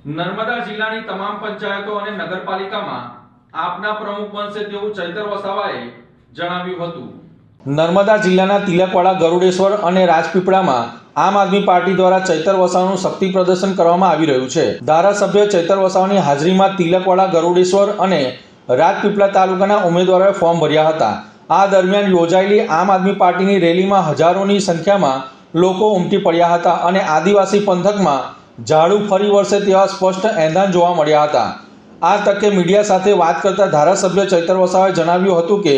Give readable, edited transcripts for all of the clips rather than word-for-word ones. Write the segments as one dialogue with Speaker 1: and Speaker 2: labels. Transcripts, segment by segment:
Speaker 1: નર્મદા જિલ્લાની તમામ પંચાયતો અને નગરપાલિકામાં આપના પ્રમુખ બનશે તેવું ચૈતર વસાવાએ જણાવ્યું હતું। નર્મદા જિલ્લાના તિલકવાડા, ગરુડેશ્વર અને રાજપીપળામાં આમ આદમી પાર્ટી દ્વારા ચૈતર વસાવાનું શક્તિ પ્રદર્શન કરવામાં આવી રહ્યું છે। ધારાસભ્ય ચૈતર વસાવાની હાજરીમાં તિલકવાડા, ગરુડેશ્વર અને રાજપીપળા તાલુકાના ઉમેદવારોએ ફોર્મ ભર્યા હતા। આ દરમિયાન યોજાયેલી આમ આદમી પાર્ટીની રેલીમાં હજારોની સંખ્યામાં લોકો ઉમટી પડ્યા હતા અને આદિવાસી પંથકમાં ઝાડુ ફરી વળશે તેવા સ્પષ્ટ એંધાણ જોવા મળ્યા હતા। આ તકે મીડિયા સાથે વાત કરતા ધારાસભ્ય ચૈતર વસાવાએ જણાવ્યું હતું કે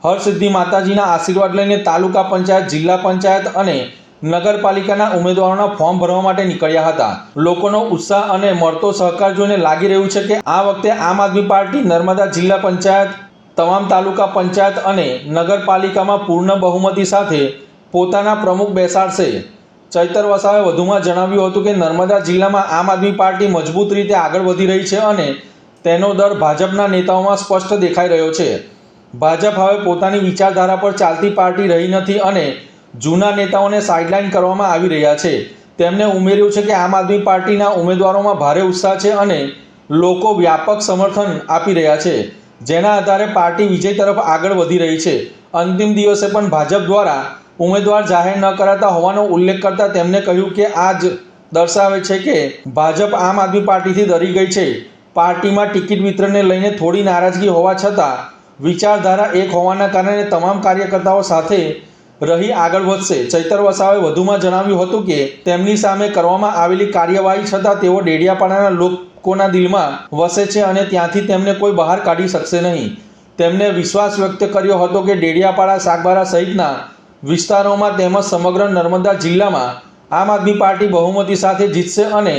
Speaker 1: હરસિદ્ધિ માતાજીના આશીર્વાદ લઈને તાલુકા પંચાયત, જિલ્લા પંચાયત અને નગરપાલિકાના ઉમેદવારોના ફોર્મ ભરવા માટે નીકળ્યા હતા। લોકોનો ઉત્સાહ અને મળતો સહકાર જોઈને લાગી રહ્યું છે કે આ વખતે આમ આદમી પાર્ટી નર્મદા જિલ્લા પંચાયત, તમામ તાલુકા પંચાયત અને નગરપાલિકામાં પૂર્ણ બહુમતી સાથે પોતાના પ્રમુખ બેસાડશે। ચૈતર વસાવાએ વધુમાં જણાવ્યું હતું કે નર્મદા જિલ્લામાં આમ આદમી પાર્ટી મજબૂત રીતે આગળ વધી રહી છે અને તેનો દર ભાજપના નેતાઓમાં સ્પષ્ટ દેખાઈ રહ્યો છે। ભાજપ હવે પોતાની વિચારધારા પર ચાલતી પાર્ટી રહી નથી અને જૂના નેતાઓને સાઇડલાઇન કરવામાં આવી રહ્યા છે। તેમણે ઉમેર્યું છે કે આમ આદમી પાર્ટીના ઉમેદવારોમાં ભારે ઉત્સાહ છે અને લોકો વ્યાપક સમર્થન આપી રહ્યા છે, જેના આધારે પાર્ટી વિજય તરફ આગળ વધી રહી છે। અંતિમ દિવસે પણ ભાજપ દ્વારા ઉમેદવાર જાહેર ન કરાતા હોવાનો ઉલ્લેખ કરતા તેમણે કહ્યું કે આ જ દર્શાવે છે કે ભાજપ આમ આદમી પાર્ટીથી ડરી ગઈ છે। પાર્ટીમાં ટિકિટ વિતરણને લઈને થોડી નારાજગી હોવા છતાં વિચારધારા એક હોવાના કારણે તમામ કાર્યકર્તાઓ સાથે રહી આગળ વધશે। ચૈતર વસાવાએ વધુમાં જણાવ્યું હતું કે તેમની સામે કરવામાં આવેલી કાર્યવાહી છતાં તેઓ ડેડિયાપાડાના લોકોના દિલમાં વસે છે અને ત્યાંથી તેમને કોઈ બહાર કાઢી શકશે નહીં। તેમણે વિશ્વાસ વ્યક્ત કર્યો હતો કે ડેડિયાપાડા, સાગબારા સહિતના વિસ્તારોમાં તેમજ સમગ્ર નર્મદા જિલ્લામાં આમ આદમી પાર્ટી બહુમતી સાથે જીતશે અને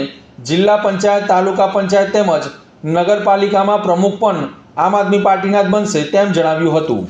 Speaker 1: જિલ્લા પંચાયત, તાલુકા પંચાયત તેમજ નગરપાલિકામાં પ્રમુખ પણ આમ આદમી પાર્ટીના જ બનશે તેમ જણાવ્યું હતું।